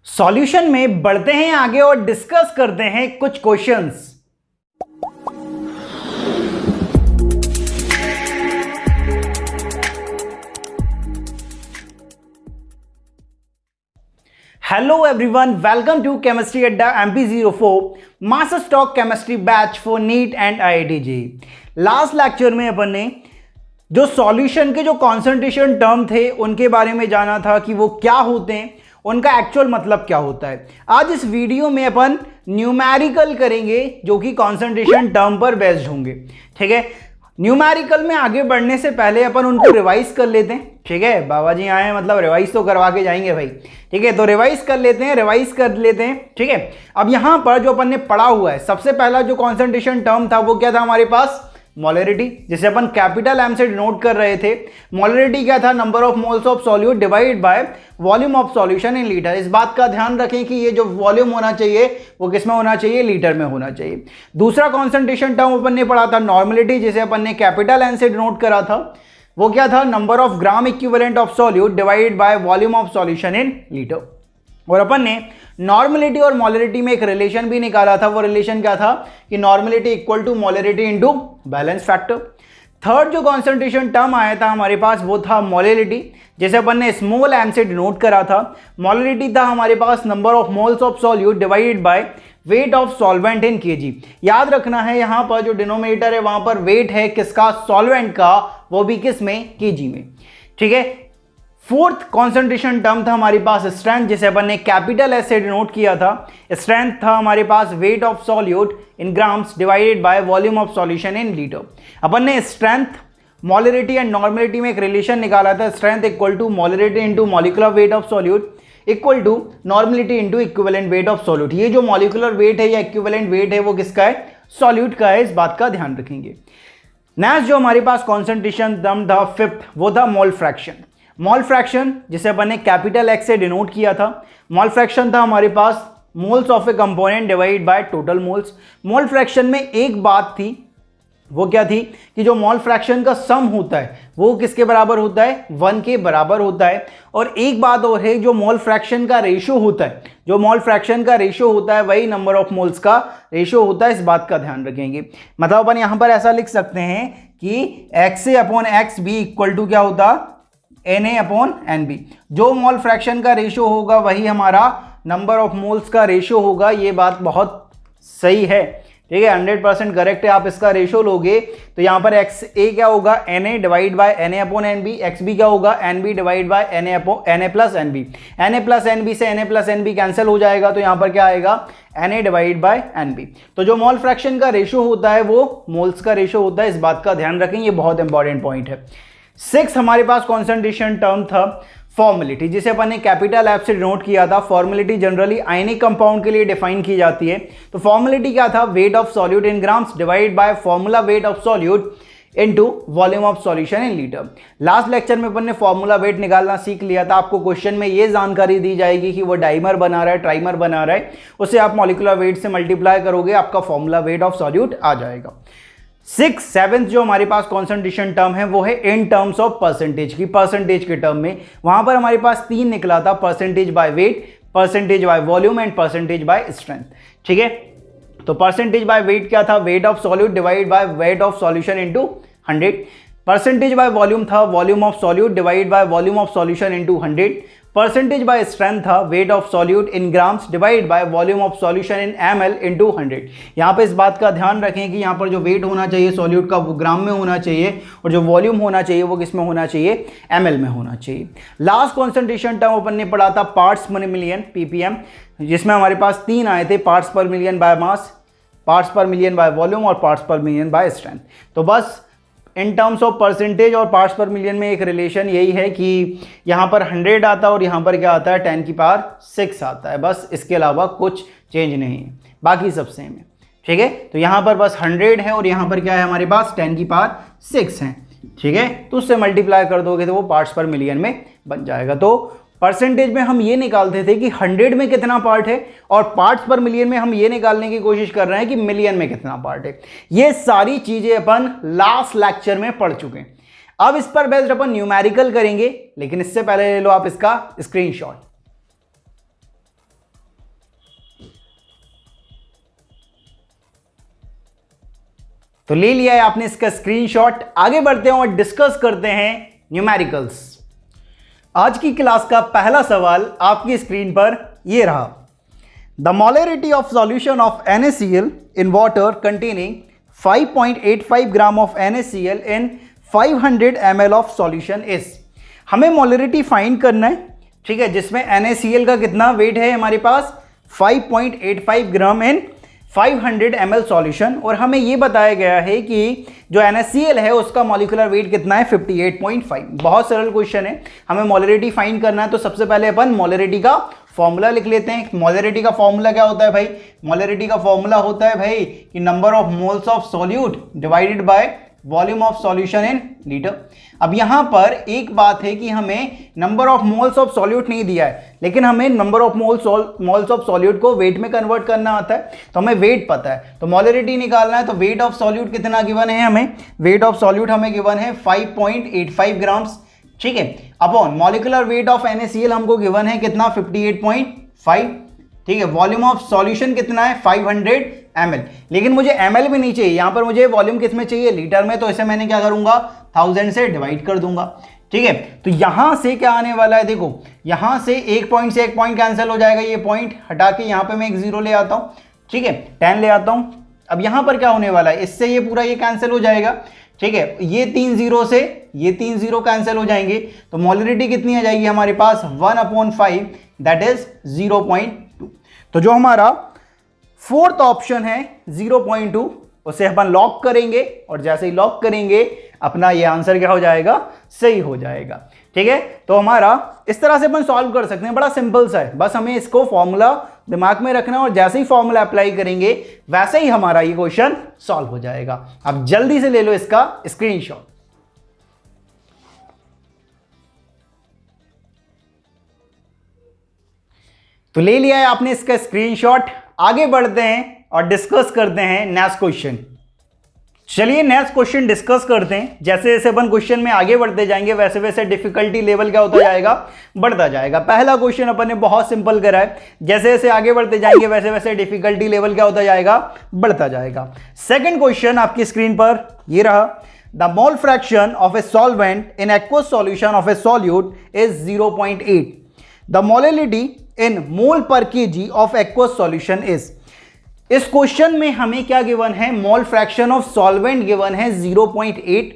Solution में बढ़ते हैं आगे और डिस्कस करते हैं कुछ questions. Hello everyone, welcome to chemistry Adda MP04 master stock chemistry batch for NEET and IIT JEE। Last lecture में अपन ने जो सॉल्यूशन के जो कॉन्सेंट्रेशन टर्म थे उनके बारे में जाना था कि वो क्या होते हैं, उनका एक्चुअल मतलब क्या होता है। आज इस वीडियो में अपन न्यूमेरिकल करेंगे जो कि कॉन्सेंट्रेशन टर्म पर बेस्ड होंगे। ठीक है, न्यूमेरिकल में आगे बढ़ने से पहले अपन उनको रिवाइज कर लेते हैं। ठीक है, बाबा जी आए मतलब रिवाइज तो करवा के जाएंगे भाई। ठीक है, तो रिवाइज कर लेते हैं। ठीक है, अब यहां पर जो अपन ने पढ़ा हुआ है, सबसे पहला जो कॉन्सेंट्रेशन टर्म था वो क्या था हमारे पास, मोलरिटी, जिसे अपन कैपिटल एम से डिनोट कर रहे थे। मोलरिटी क्या था, number of moles of solute divide by volume of solution in litre. इस बात का ध्यान रखें कि ये जो वॉल्यूम होना चाहिए वो किस में होना चाहिए, लीटर में होना चाहिए। दूसरा कॉन्सेंट्रेशन टर्म अपन ने पढ़ा था नॉर्मलिटी, जिसे अपन ने कैपिटल एन से डिनोट करा था। वो क्या था, number of gram equivalent of solute divided by volume of solution in litre. और अपन ने नॉर्मलिटी और मोलरिटी में एक रिलेशन भी निकाला था। वो रिलेशन क्या था कि normality equal to molarity into balance factor. Third जो कॉन्सेंट्रेशन टर्म आया था हमारे पास वो था मोलरिटी, जैसे अपन ने स्मॉल एम से डिनोट करा था। मोलरिटी था हमारे पास number of moles of solute divided by weight of solvent in KG. याद रखना है यहां पर जो डिनोमिनेटर है वहां पर वेट है किसका, सॉल्वेंट का, वो भी किस में, केजी में। ठीक है, फोर्थ कॉन्सेंट्रेशन टर्म था हमारे पास स्ट्रेंथ, जिसे अपन ने कैपिटल एस से डिनोट किया था। स्ट्रेंथ था हमारे पास weight of solute in grams divided by volume of solution in litre. अपन ने स्ट्रेंथ, मोलरिटी एंड नॉर्मलिटी में एक रिलेशन निकाला था, strength equal to molarity into molecular weight of solute equal to normality into equivalent weight of solute. ये जो molecular weight है या इक्विवेलेंट वेट है वो किसका है, सॉल्यूट का है। इस बात का ध्यान रखेंगे। नेक्स्ट जो हमारे पास कॉन्सेंट्रेशन टर्म था फिफ्थ, वो था मोल फ्रैक्शन। मोल फ्रैक्शन जिसे अपन ने कैपिटल एक्स से डिनोट किया था। मोल फ्रैक्शन था हमारे पास moles of a component divide by total moles. Mole fraction में एक बात थी, वो क्या थी कि जो मोल फ्रैक्शन का सम होता है वो किसके बराबर होता है, 1 के बराबर होता है। और एक बात और है, जो मोल फ्रैक्शन का रेशियो होता है, जो मोल फ्रैक्शन का रेशियो होता है वही नंबर ऑफ मोल्स का रेशियो होता है। इस बात का ध्यान रखेंगे। मतलब अपन यहां पर ऐसा लिख सकते हैं कि XA upon XB equal to क्या होता, Na अपॉन NB। जो मोल फ्रैक्शन का रेशियो होगा वही हमारा नंबर ऑफ मोल्स का रेशियो होगा। ये बात बहुत सही है। ठीक है, 100% करेक्ट है। आप इसका रेशियो लोगे तो यहाँ पर XA क्या होगा, Na divide by Na upon NB। XB क्या होगा, NB divide by Na plus NB। Na plus NB से Na प्लस NB कैंसिल हो जाएगा, तो यहाँ पर क्या आएगा, Na डिवाइड बाय NB। तो जो मोल फ्रैक्शन का रेशियो होता है वो मोल्स का रेशियो होता है। इस बात का ध्यान रखें, ये बहुत इंपॉर्टेंट पॉइंट है। सिक्स हमारे पास कॉन्सेंट्रेशन टर्म था फॉर्मेलिटी, जिसे अपन ने कैपिटल एफ से डिनोट किया था। फॉर्मेलिटी जनरली आयनिक कंपाउंड के लिए डिफाइन की जाती है। तो फॉर्मेलिटी क्या था, weight of solute in grams divide by formula wait of solute into volume of solution in litre. Last lecture में अपन ने फॉर्मूला वेट निकालना सीख लिया था। आपको क्वेश्चन में ये जानकारी दी जाएगी कि वो डाइमर बना रहा है, ट्राइमर बना रहा है, उसे आप मॉलिक्यूलर वेट से मल्टीप्लाई करोगे, आपका फॉर्मूला वेट ऑफ सॉल्यूट आ जाएगा। सेवेंथ जो हमारे पास कॉन्सेंट्रेशन टर्म है वो है इन टर्म्स ऑफ परसेंटेज की। परसेंटेज के टर्म में वहां पर हमारे पास 3 निकला था, percentage by weight, percentage by volume and percentage by strength. ठीक है, तो परसेंटेज बाय वेट क्या था, weight of solute divide by weight of solution into 100। Percentage by volume था volume of solute divide by volume of solution into 100। Percentage by strength था weight of solute in grams divide by volume of solution in ml into 100। यहाँ पे इस बात का ध्यान रखें कि यहाँ पर जो वेट होना चाहिए सॉल्यूट का वो ग्राम में होना चाहिए, और जो वॉल्यूम होना चाहिए वो किस में होना चाहिए, ml में होना चाहिए। लास्ट कॉन्सेंट्रेशन टर्म अपन ने पढ़ा था पार्ट्स पर मिलियन, ppm, जिसमें हमारे पास 3 आए थे, पार्ट्स पर मिलियन बाय मास, पार्ट्स पर मिलियन बाय वॉल्यूम और पार्ट्स पर मिलियन बाय स्ट्रेंथ। तो बस इन टर्म्स ऑफ परसेंटेज और पार्ट्स पर मिलियन में एक रिलेशन यही है कि यहाँ पर 100 आता है और यहाँ पर क्या आता है, 10 की पावर 6 आता है। बस इसके अलावा कुछ चेंज नहीं है, बाकी सब सेम है। ठीक है, तो यहाँ पर बस 100 है और यहाँ पर क्या है हमारे पास 10 की पावर 6 है। ठीक है, तो उससे मल्टीप्लाई कर दोगे तो वो पार्ट्स पर मिलियन में बन जाएगा। तो परसेंटेज में हम ये निकालते थे कि 100 में कितना पार्ट है, और पार्ट्स पर मिलियन में हम ये निकालने की कोशिश कर रहे हैं कि मिलियन में कितना पार्ट है। ये सारी चीजें अपन लास्ट लेक्चर में पढ़ चुके हैं। अब इस पर बेस्ड अपन न्यूमेरिकल करेंगे, लेकिन इससे पहले ले लो आप इसका स्क्रीनशॉट। तो ले लिया है आपने इसका स्क्रीनशॉट। आगे बढ़ते हैं और डिस्कस करते हैं न्यूमेरिकल्स। आज की क्लास का पहला सवाल आपकी स्क्रीन पर ये रहा। The molarity of solution of NaCl in water containing 5.85 gram of NaCl in 500 ml of solution is. हमें मोलरिटी फाइंड करना है, ठीक है, जिसमें NaCl का कितना वेट है हमारे पास 5.85 ग्राम इन 500 ml सॉल्यूशन, और हमें ये बताया गया है कि जो NaCl है उसका मॉलिक्यूलर वेट कितना है 58.5। बहुत सरल क्वेश्चन है, हमें मोलरिटी फाइंड करना है। तो सबसे पहले अपन मोलरिटी का फॉर्मूला लिख लेते हैं। मोलरिटी का फॉर्मूला क्या होता है भाई? मोलरिटी का फॉर्मूला होता है भाई कि number of moles of solute divided by volume of solution in litre. अब यहां पर एक बात है कि हमें number of moles of solute नहीं दिया है, लेकिन हमें number of moles of solute को वेट में कन्वर्ट करना आता है, तो हमें वेट पता है। तो मोलरिटी निकालना है, तो वेट ऑफ सॉल्यूट कितना गिवन है हमें? वेट ऑफ सॉल्यूट हमें गिवन है 5.85 ग्राम्स, ठीक है, upon molecular weight of NaCl हमको गिवन है कितना 58.5, ठीक है। वॉल्यूम ऑफ सॉल्यूशन कितना है 500 ml, लेकिन मुझे ml में नहीं चाहिए, यहां पर मुझे वॉल्यूम किस में चाहिए? लीटर में। तो इसे मैंने क्या करूंगा 1000 से डिवाइड कर दूंगा, ठीक है। तो यहां से क्या आने वाला है? देखो यहां से एक पॉइंट से एक पॉइंट कैंसिल हो जाएगा, ये पॉइंट हटा के यहां पे मैं एक 0 ले आता हूं, ठीक है, 10 ले आता हूं। अब यहां पर क्या होने वाला है? इससे ये पूरा ये कैंसिल हो जाएगा, ठीक है, ये 3 0 से ये 3 0 कैंसिल हो जाएंगे। तो मोलरिटी कितनी आ जाएगी हमारे पास 1/5, दैट इज 0.2। तो जो हमारा फोर्थ ऑप्शन है 0.2, उसे अपन लॉक करेंगे, और जैसे ही लॉक करेंगे अपना ये आंसर क्या हो जाएगा? सही हो जाएगा, ठीक है। तो हमारा इस तरह से अपन सॉल्व कर सकते हैं, बड़ा सिंपल सा है, बस हमें इसको फॉर्मूला दिमाग में रखना है, और जैसे ही फॉर्मूला अप्लाई करेंगे वैसे ही हमारा ये क्वेश्चन सॉल्व हो जाएगा। अब जल्दी से ले लो इसका स्क्रीनशॉट। तो ले लिया है आपने इसका स्क्रीनशॉट। आगे बढ़ते हैं और डिस्कस करते हैं नेक्स्ट क्वेश्चन। चलिए नेक्स्ट क्वेश्चन डिस्कस करते हैं। जैसे जैसे अपन क्वेश्चन में आगे बढ़ते जाएंगे वैसे वैसे डिफिकल्टी लेवल क्या होता जाएगा? बढ़ता जाएगा। पहला क्वेश्चन अपन ने बहुत सिंपल करा है, जैसे जैसे आगे बढ़ते जाएंगे वैसे वैसे डिफिकल्टी लेवल क्या होता जाएगा? बढ़ता जाएगा। सेकंड क्वेश्चन आपकी स्क्रीन पर ये रहा। The mole fraction of a solvent in aqueous solution of a solute is 0.8। The molarity in mole per KG of aqueous solution is. इस क्वेश्चन में हमें क्या गिवन है? Mole fraction of solvent given है 0.8।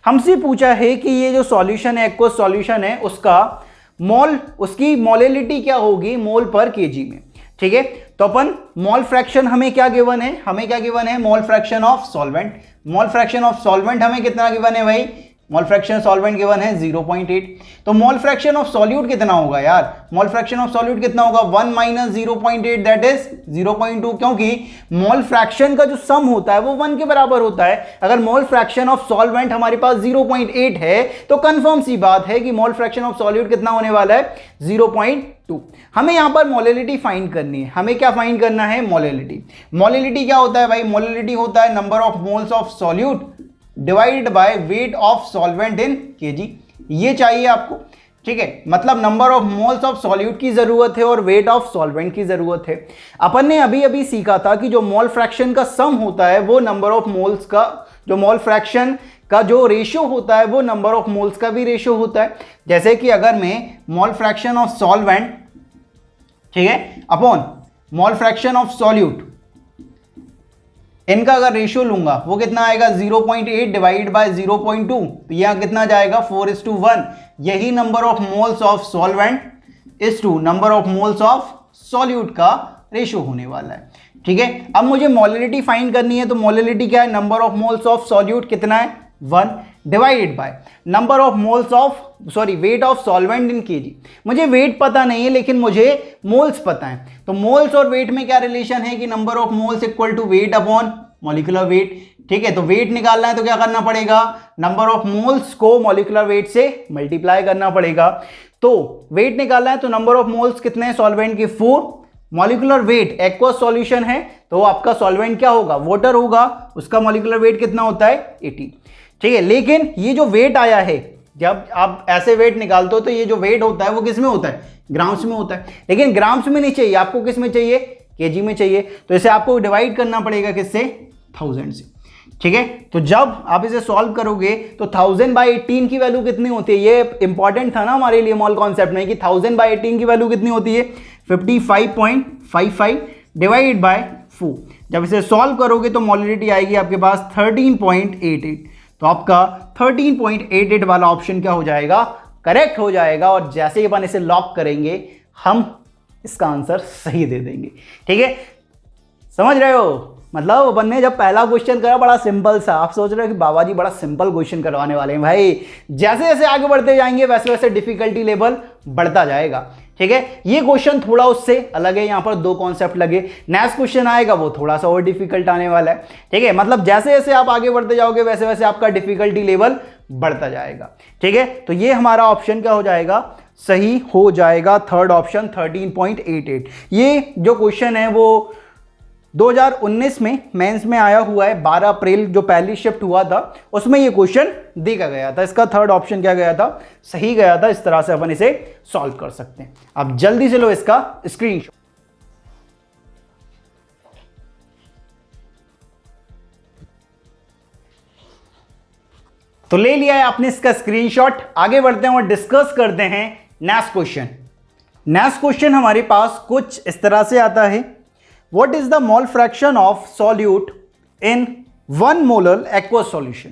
हमसे पूछा है कि ये जो सॉल्यूशन है, एक्वस सॉल्यूशन है, उसका मोल, उसकी मोलरिटी क्या होगी मोल पर केजी में, ठीक है। तो अपन मोल फ्रैक्शन हमें क्या गिवन है? हमें क्या गिवन है? Mole fraction of solvent. Mole fraction of solvent हमें कितना गिवन है भाई? मोल फ्रैक्शन सॉल्वेंट गिवन है 0.8। तो मोल फ्रैक्शन ऑफ सॉल्यूट कितना होगा यार? मोल फ्रैक्शन ऑफ सॉल्यूट कितना होगा? 1 - 0.8 दैट इज 0.2, क्योंकि मोल फ्रैक्शन का जो सम होता है वो 1 के बराबर होता है। अगर मोल फ्रैक्शन ऑफ सॉल्वेंट हमारे पास 0.8 है तो कंफर्म सी बात है कि मोल फ्रैक्शन ऑफ सॉल्यूट कितना होने वाला है? 0.2। हमें यहां पर मोलरिटी फाइंड करनी है। हमें क्या फाइंड करना है? मोलरिटी। मोलरिटी क्या होता है भाई? मोलरिटी होता है number of moles of solute divided by weight of solvent in KG. ये चाहिए आपको, ठीक है। मतलब number of moles of solute की जरूरत है और वेट ऑफ सॉल्वेंट की जरूरत है। अपन ने अभी अभी सीखा था कि जो मोल फ्रैक्शन का सम होता है वो नंबर ऑफ मोल्स का, जो मोल फ्रैक्शन का जो रेशियो होता है वो नंबर ऑफ मोल्स का भी रेशियो होता है। जैसे कि अगर मैं मोल फ्रैक्शन ऑफ सॉल्वेंट, ठीक है, upon mole fraction of solute, इनका अगर रेशियो लूंगा वो कितना आएगा? 0.8 डिवाइड बाय 0.2, तो यहां कितना जाएगा? 4:1। यही number of moles of solvent is to number of moles of solute का रेशियो होने वाला है, ठीक है। अब मुझे मोलरिटी फाइंड करनी है, तो मोलरिटी क्या है? Number of moles of solute कितना है? 1 divided by number of moles of weight of solvent in KG. मुझे वेट पता नहीं है लेकिन मुझे मोल्स पता है। तो मोल्स और वेट में क्या रिलेशन है कि number of moles equal to weight upon molecular weight, ठीक है। तो वेट निकालना है तो क्या करना पड़ेगा? नंबर ऑफ मोल्स को मॉलिक्यूलर वेट से मल्टीप्लाई करना पड़ेगा। तो वेट निकालना है तो नंबर ऑफ मोल्स कितने हैं सॉल्वेंट के? 4। मॉलिक्यूलर वेट एक्वस सॉल्यूशन है तो आपका सॉल्वेंट क्या होगा? वाटर होगा। उसका मॉलिक्यूलर वेट कितना होता है? 80, ठीक है। लेकिन ये जो वेट आया है, जब आप ऐसे वेट निकालते हो तो ये जो वेट होता है वो किस में होता है? ग्राम्स में होता है। लेकिन ग्राम्स में नहीं चाहिए आपको, किस में चाहिए? केजी में चाहिए। तो इसे आपको डिवाइड करना पड़ेगा किससे? 1000 से, ठीक है, तो जब आप इसे सॉल्व करोगे तो 1000/18 की वैल्यू कितनी होती है, ये इंपॉर्टेंट था ना हमारे लिए मॉल कॉन्सेप्ट में कि 1000/18 की वैल्यू कितनी होती है 55.55 डिवाइड बाय 4। जब इसे सॉल्व करोगे तो मोलिडिटी आएगी आपके पास 13.88। तो आपका 13.88 वाला ऑप्शन क्या हो जाएगा, करेक्ट हो जाएगा। और जैसे ही अपन इसे लॉक करेंगे हम इसका आंसर सही दे देंगे। ठीक है, समझ रहे हो, मतलब अपन ने जब पहला क्वेश्चन करा बड़ा सिंपल सा, आप सोच रहे हो कि बाबा जी बड़ा सिंपल क्वेश्चन करवाने वाले हैं। भाई जैसे जैसे आगे बढ़ते जाएंगे वैसे वैसे डिफिकल्टी लेवल बढ़ता जाएगा। ठीक है, ये क्वेश्चन थोड़ा उससे अलग है, यहाँ पर दो कॉन्सेप्ट लगे। नेक्स्ट क्वेश्चन आएगा वो थोड़ा सा और डिफिकल्ट आने वाला है। ठीक है, मतलब जैसे जैसे आप आगे बढ़ते जाओगे वैसे वैसे आपका डिफिकल्टी लेवल बढ़ता जाएगा। ठीक है, तो ये हमारा ऑप्शन क्या हो जाएगा, सही हो जाएगा, थर्ड ऑप्शन 13.88। ये जो क्वेश्चन है वो 2019 में मेंस में आया हुआ है, 12 अप्रैल जो पहली शिफ्ट हुआ था उसमें ये क्वेश्चन देखा गया था। इसका थर्ड ऑप्शन क्या गया था, सही गया था। इस तरह से अपन इसे सॉल्व कर सकते हैं। अब जल्दी से लो इसका स्क्रीनशॉट। तो ले लिया है आपने इसका स्क्रीनशॉट। आगे बढ़ते हैं और डिस्कस करते हैं नेक्स्ट क्वेश्चन। नेक्स्ट क्वेश्चन हमारे पास कुछ इस तरह से आता है, What is the mole fraction of solute in 1 molar aqueous solution?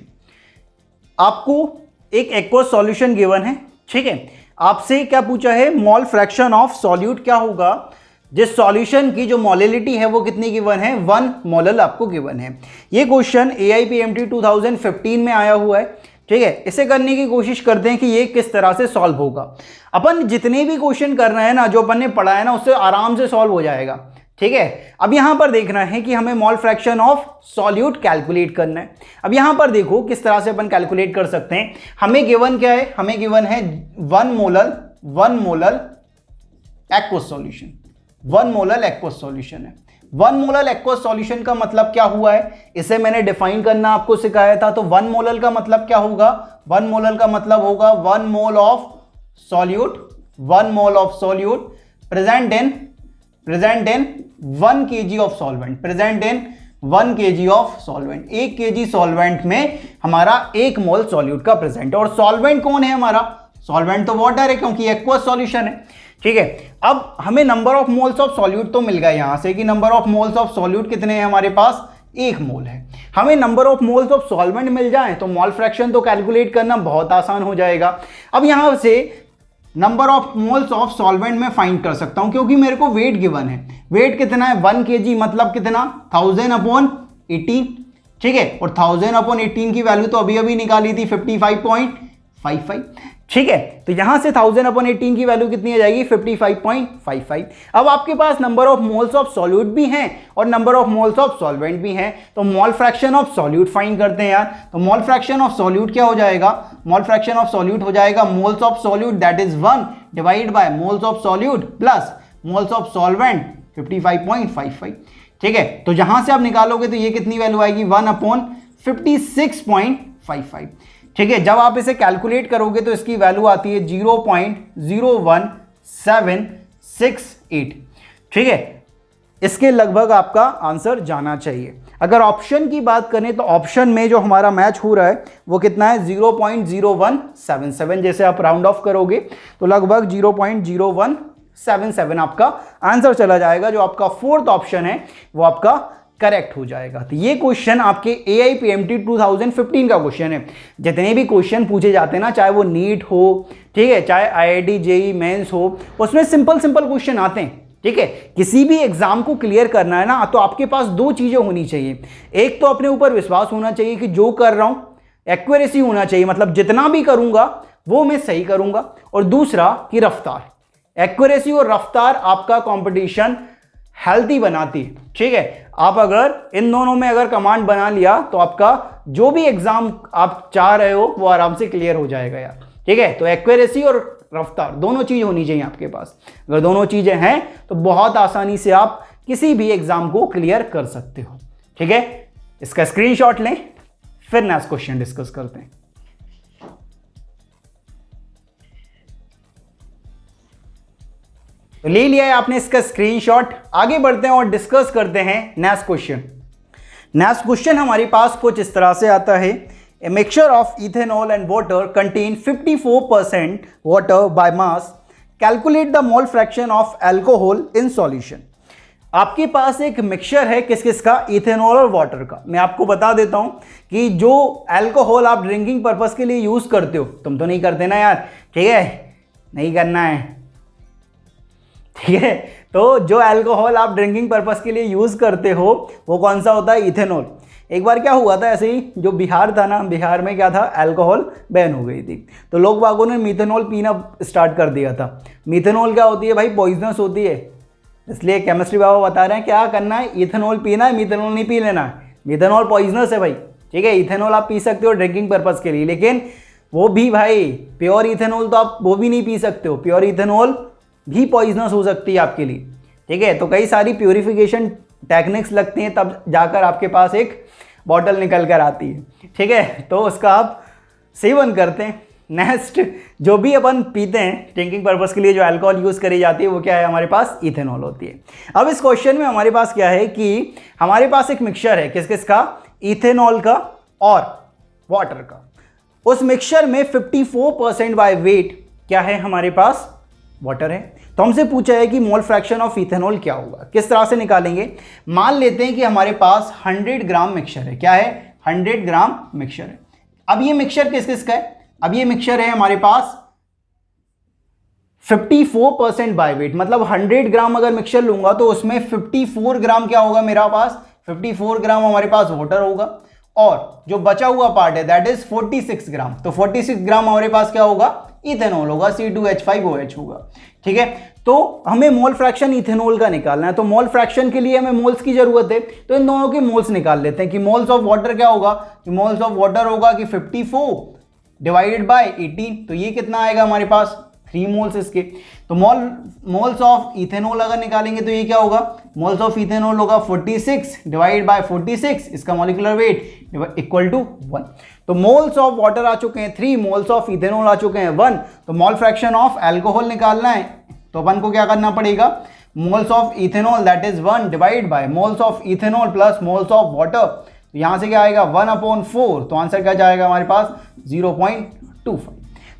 आपको एक aqueous solution गिवन है। ठीक है, आपसे क्या पूछा है, मोल फ्रैक्शन ऑफ सॉल्यूट क्या होगा, जिस सॉल्यूशन की जो मोलिलिटी है वो कितनी गिवन है, 1 मोलर आपको गिवन है। ये क्वेश्चन AIPMT 2015 में आया हुआ है। ठीक है, इसे करने की कोशिश करते हैं कि ये किस तरह से सॉल्व होगा। अपन जितने भी क्वेश्चन कर रहे हैं ना, जो अपन ने पढ़ा है ना, उससे आराम से सॉल्व हो जाएगा। ठीक है, अब यहां पर देखना है कि हमें मोल फ्रैक्शन ऑफ सॉल्यूट कैलकुलेट करना है। अब यहां पर देखो किस तरह से अपन कैलकुलेट कर सकते हैं। हमें गिवन क्या है, हमें गिवन है 1 molar aqueous solution. 1 molar aqueous solution है। 1 मोलर एक्वस सॉल्यूशन का मतलब क्या हुआ है, इसे मैंने डिफाइन करना आपको सिखाया था। तो 1 मोलर का मतलब क्या होगा, 1 मोलर का मतलब होगा 1 mole of solute, 1 mole of solute present in 1 kg of solvent, present in 1 kg of solvent. 1 kg solvent में हमारा 1 मोल सॉल्यूट का प्रेजेंट। और सॉल्वेंट कौन है हमारा, सॉल्वेंट तो वाटर है क्योंकि एक्वस सॉल्यूशन है। ठीक है, अब हमें number of moles of solute तो मिल गया यहां से कि number of moles of solute कितने हैं हमारे पास, 1 मोल है। हमें number of moles of solvent मिल जाए तो मोल फ्रैक्शन तो कैलकुलेट करना बहुत आसान हो जाएगा। अब यहां से number of moles of solvent में फाइंड कर सकता हूं क्योंकि मेरे को वेट गिवन है। वेट कितना है, 1 kg मतलब कितना, 1000/18। ठीक है, और 1000/18 की वैल्यू तो अभी अभी निकाली थी 55.55। ठीक है, तो यहां से 1000/18 की वैल्यू कितनी आ जाएगी, 55.55। अब आपके पास number of moles of solute भी हैं और number of moles of solvent भी हैं। तो mole fraction of solute find करते हैं यार। तो मोल फ्रैक्शन ऑफ सॉल्यूट क्या हो जाएगा, मोल फ्रैक्शन ऑफ सॉल्यूट हो जाएगा moles of solute that is 1 divide by moles of solute plus moles of solvent 55.55। ठीक है, तो जहां से आप निकालोगे तो ये कितनी वैल्यू आएगी, 1/56.55। ठीक है, जब आप इसे कैलकुलेट करोगे तो इसकी वैल्यू आती है 0.01768। ठीक है, इसके लगभग आपका आंसर जाना चाहिए। अगर ऑप्शन की बात करें तो ऑप्शन में जो हमारा मैच हो रहा है वो कितना है, 0.0177। जैसे आप राउंड ऑफ करोगे तो लगभग 0.0177 आपका आंसर चला जाएगा। जो आपका फोर्थ ऑप्शन है वो आपका करेक्ट हो जाएगा। तो ये क्वेश्चन आपके AIPMT 2015 का क्वेश्चन है। जितने भी क्वेश्चन पूछे जाते हैं ना, चाहे वो नीट हो, ठीक है, चाहे IIT JEE मेंस हो, उसमें सिंपल क्वेश्चन आते हैं। ठीक है, किसी भी एग्जाम को क्लियर करना है ना, तो आपके पास दो चीजें होनी चाहिए। एक तो अपने ऊपर विश्वास होना चाहिए कि जो कर रहा हूं एक्यूरेसी होना चाहिए, मतलब जितना भी करूंगा वो मैं सही करूंगा। और दूसरा कि रफ्तार, एक्यूरेसी और रफ्तार आपका कंपटीशन हेल्थी बनाती है। ठीक है, आप अगर इन दोनों में अगर कमांड बना लिया तो आपका जो भी एग्जाम आप चाह रहे हो वो आराम से क्लियर हो जाएगा यार। ठीक है, तो एक्यूरेसी और रफ्तार दोनों चीज होनी चाहिए आपके पास। अगर दोनों चीजें हैं तो बहुत आसानी से आप किसी भी एग्जाम को क्लियर कर सकते हो। ठीक है, इसका स्क्रीनशॉट लें, फिर नेक्स्ट क्वेश्चन डिस्कस करते हैं। तो ले लिया है आपने इसका स्क्रीनशॉट। आगे बढ़ते हैं और डिस्कस करते हैं नेक्स्ट क्वेश्चन। नेक्स्ट क्वेश्चन हमारे पास कुछ इस तरह से आता है, a mixture of ethanol and water contain 54% water by mass, calculate the mole fraction of alcohol in solution. आपके पास एक मिक्सचर है किस किस का, इथेनॉल और वाटर का। मैं आपको बता देता हूं कि जो अल्कोहल आप ड्रिंकिंग पर्पस के लिए यूज करते हो, तुम तो नहीं करते ना यार, ठीक है, नहीं करना है, ठीक है। तो जो अल्कोहल आप ड्रिंकिंग पर्पस के लिए यूज करते हो वो कौन सा होता है, इथेनॉल। एक बार क्या हुआ था ऐसे ही, जो बिहार था ना, बिहार में क्या था, अल्कोहल बैन हो गई थी, तो लोग बागों ने मिथेनॉल पीना स्टार्ट कर दिया था। मिथेनॉल क्या होती है भाई, पॉइजनस होती है, इसलिए केमिस्ट्री बाबा बता रहे हैं क्या करना है, इथेनॉल पीना है, मिथेनॉल नहीं पी लेना है। मिथेनॉल पॉइजनस है भाई, ठीक है। इथेनॉल आप पी सकते हो ड्रिंकिंग पर्पस के लिए, लेकिन वो भी भाई प्योर इथेनॉल तो आप वो भी नहीं पी सकते हो, प्योर इथेनॉल भी पॉइजनस हो सकती है आपके लिए, ठीक है। तो कई सारी प्योरिफिकेशन टेक्निक्स लगती हैं, तब जाकर आपके पास एक बॉटल निकल कर आती है, ठीक है। तो उसका आप सेवन करते हैं। नेक्स्ट जो भी अपन पीते हैं ड्रिंकिंग पर्पस के लिए, जो अल्कोहल यूज़ करी जाती है वो क्या है, हमारे पास इथेनॉल होती है। अब इस क्वेश्चन में हमारे पास क्या है कि हमारे पास एक मिक्सचर है किस किस का, इथेनॉल का और वाटर का। उस मिक्सचर में 54% बाय वेट क्या है, हमारे पास वाटर है। तो हमसे पूछा है कि मोल फ्रैक्शन ऑफ इथेनॉल क्या होगा, किस तरह से निकालेंगे। मान लेते हैं कि हमारे पास 100 ग्राम मिक्सचर है, क्या है, 100 ग्राम मिक्सचर है। अब ये मिक्सचर किस किस का है, अब ये मिक्सचर है हमारे पास 54% बाय वेट, मतलब 100 ग्राम अगर मिक्सचर लूंगा तो उसमें 54 ग्राम क्या होगा मेरा पास, 54 ग्राम हमारे पास वाटर होगा, और जो बचा हुआ पार्ट है दैट इज 46 ग्राम। तो 46 ग्राम हमारे पास क्या होगा, इथेनॉल होगा, C2H5OH होगा, ठीक है। तो हमें मोल फ्रैक्शन इथेनॉल का निकालना है, तो मोल फ्रैक्शन के लिए हमें मोल्स की जरूरत है, तो इन दोनों के मोल्स निकाल लेते हैं कि मोल्स ऑफ वाटर क्या होगा, कि मोल्स ऑफ वाटर होगा कि 54 डिवाइडेड बाय 18, तो ये कितना आएगा हमारे पास, 3 मोल्स इसके। तो मोल्स ऑफ इथेनॉल अगर निकालेंगे तो ये क्या होगा, मोल्स ऑफ इथेनॉल होगा 46 डिवाइड बाय 46, इसका मॉलिक्यूलर वेट इक्वल टू 1। तो मोल्स ऑफ वाटर आ चुके हैं 3, मोल्स ऑफ इथेनॉल आ चुके हैं 1। तो मोल फ्रैक्शन ऑफ अल्कोहल निकालना है तो अपन को क्या करना पड़ेगा, moles of ethanol that is 1 divide by moles of ethanol plus moles of water. तो यहां से क्या आएगा 1/4, तो आंसर क्या जाएगा हमारे पास 0.25।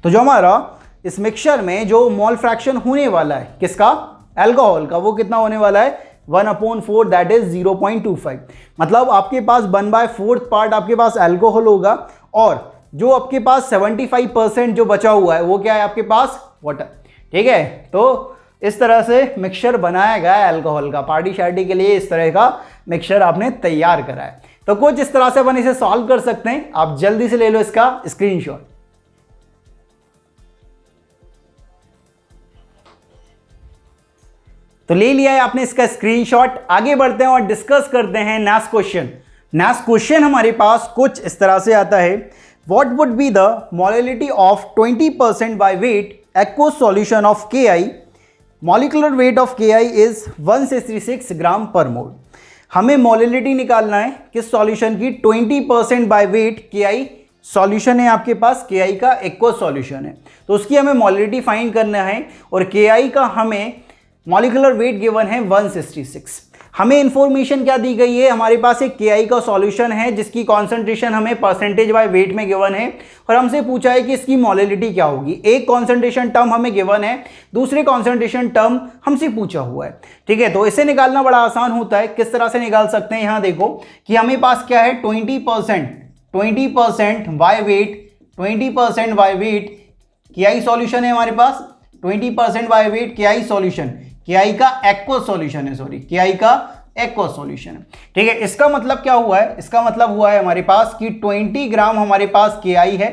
तो जो हमारा इस मिक्सचर में जो मोल फ्रैक्शन होने वाला है किसका, अल्कोहल का, वो कितना होने वाला है 1/4 दैट इज 0.25। मतलब आपके पास 1/4 पार्ट आपके पास अल्कोहल होगा, और जो आपके पास 75% जो बचा हुआ है वो क्या है आपके पास, वाटर, ठीक है। तो इस तरह से मिक्सचर बनाया गया है अल्कोहल का, पार्टी शार्टी के लिए इस तरह का मिक्सचर आपने तैयार करा है। तो कुछ इस तरह से अपन इसे सॉल्व कर सकते हैं, आप जल्दी से ले लो इसका स्क्रीनशॉट। तो ले लिया है आपने इसका स्क्रीनशॉट। आगे बढ़ते हैं और डिस्कस करते हैं नेक्स्ट क्वेश्चन। नेक्स्ट क्वेश्चन हमारे पास कुछ इस तरह से आता है, what would be the molality of 20% by weight aqueous solution of Ki, molecular weight of Ki is 166 ग्राम पर मोल। हमें मोलिलिटी निकालना है किस सॉल्यूशन की, 20% बाय वेट Ki सॉल्यूशन है आपके पास, Ki का एक्वस सॉल्यूशन है, तो उसकी हमें मोलिलिटी फाइंड करना है, और Ki का हमें मॉलिक्यूलर वेट गिवन है 166। हमें इंफॉर्मेशन क्या दी गई है, हमारे पास एक Ki का सॉल्यूशन है जिसकी कॉन्सेंट्रेशन हमें परसेंटेज बाय वेट में गिवन है, और हमसे पूछा है कि इसकी मोलिलिटी क्या होगी। एक कॉन्सेंट्रेशन टर्म हमें गिवन है, दूसरे कॉन्सेंट्रेशन टर्म हमसे पूछा हुआ है, ठीक है। तो इसे निकालना बड़ा आसान होता है, किस तरह से निकाल सकते हैं, यहाँ देखो कि हमें पास क्या है 20% by weight, 20% by weight Ki solution है हमारे पास, 20% by weight Ki solution, Ki का एक्वस सॉल्यूशन है, सॉरी Ki का एक्वस सॉल्यूशन है, ठीक है। इसका मतलब क्या हुआ है, इसका मतलब हुआ है हमारे पास कि 20 ग्राम हमारे पास Ki है,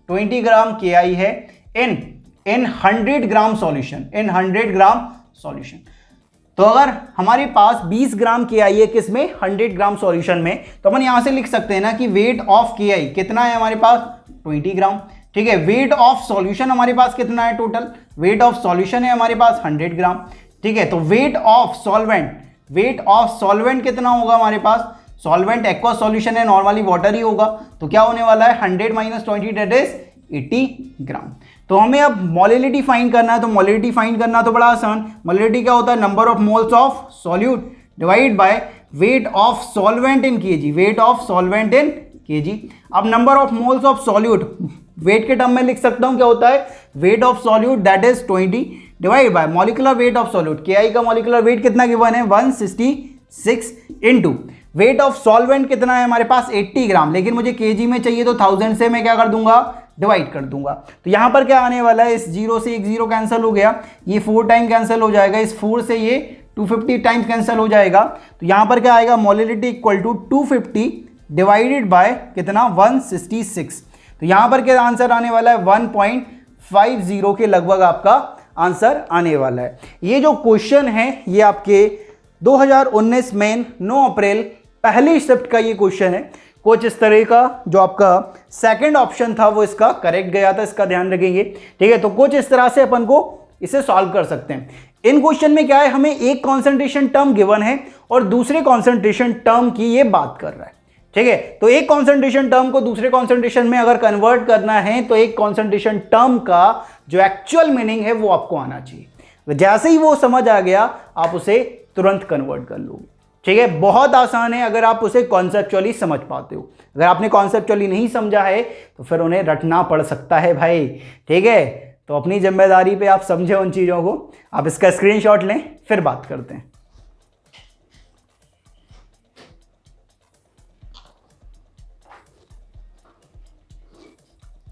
20 ग्राम Ki है इन 100 ग्राम सॉल्यूशन, इन 100 ग्राम सॉल्यूशन। तो अगर हमारे पास 20 ग्राम Ki है किसमें, 100 ग्राम सॉल्यूशन में, तो अपन यहां से लिख सकते हैं ना कि वेट ऑफ Ki कितना है हमारे पास 20 ग्राम, ठीक है। वेट ऑफ सॉल्यूशन हमारे पास कितना है, टोटल वेट ऑफ सॉल्यूशन है हमारे पास 100 ग्राम, ठीक है। तो वेट ऑफ सॉल्वेंट कितना होगा हमारे पास, सॉल्वेंट एक्वस सॉल्यूशन है, नॉर्मली वाटर ही होगा, तो क्या होने वाला है 100 - 20 दैट इज 80 ग्राम। तो हमें अब मोलिलिटी फाइंड करना है, तो मोलिलिटी फाइंड करना तो बड़ा आसान, मोलिलिटी क्या होता है, number of moles of solute divide by weight of solvent in KG, weight of solvent in KG. अब number of moles of solute, weight के टर्म में लिख सकता हूं क्या होता है, weight of solute that is 20 divide by molecular weight of solute, K I का मॉलिक्यूलर वेट कितना गिवन है 166 इनटू वेट ऑफ सॉल्वेंट कितना है हमारे पास 80 ग्राम, लेकिन मुझे केजी में चाहिए तो 1000 से मैं क्या कर दूंगा, डिवाइड कर दूंगा। तो यहां पर क्या आने वाला है, इस 0 से एक 0 कैंसिल हो गया, ये 4 टाइम कैंसिल हो जाएगा, इस 4 से ये 250 टाइम्स कैंसिल हो जाएगा। तो यहां पर क्या आएगा, molality equal to 250 divided by कितना 166। तो यहां पर क्या आंसर आने वाला है 1.50 के लगभग आपका आंसर आने वाला है। ये जो क्वेश्चन है ये आपके 2019 में 9 अप्रैल पहली शिफ्ट का ये क्वेश्चन है। कुछ इस तरह का जो आपका सेकंड ऑप्शन था वो इसका करेक्ट गया था, इसका ध्यान रखेंगे, ठीक है। तो कुछ इस तरह से अपन को इसे सॉल्व कर सकते हैं। इन क्वेश्चन में क्या है, हमें एक कॉन्सेंट्रेशन टर्म गिवन है और दूसरे कॉन्सेंट्रेशन टर्म की ये बात कर रहा है, ठीक है। तो एक कॉन्सेंट्रेशन टर्म को दूसरे कॉन्सेंट्रेशन में अगर कन्वर्ट करना है तो एक कॉन्सेंट्रेशन टर्म का जो एक्चुअल मीनिंग है वो आपको आना चाहिए। जैसे ही वो समझ आ गया आप उसे तुरंत कन्वर्ट कर लोगे, ठीक है। बहुत आसान है अगर आप उसे कॉन्सेप्चुअली समझ पाते हो। अगर आपने कॉन्सेप्चुअली नहीं समझा है तो फिर उन्हें रटना पड़ सकता है भाई, ठीक है। तो अपनी जिम्मेदारी पे आप समझे उन चीज़ों को। आप इसका स्क्रीनशॉट लें, फिर बात करते हैं।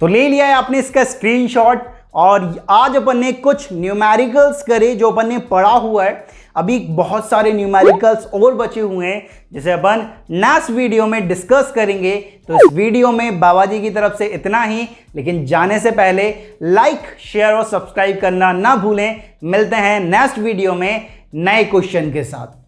तो ले लिया है आपने इसका स्क्रीनशॉट और आज अपन ने कुछ न्यूमेरिकल्स करे जो अपन ने पढ़ा हुआ है। अभी बहुत सारे न्यूमेरिकल्स और बचे हुए हैं जिसे अपन नेक्स्ट वीडियो में डिस्कस करेंगे। तो इस वीडियो में बाबा जी की तरफ से इतना ही, लेकिन जाने से पहले लाइक, शेयर और सब्सक्राइब करना ना भूलें। मिलते हैं नेक्स्ट वीडियो में नए क्वेश्चन के साथ।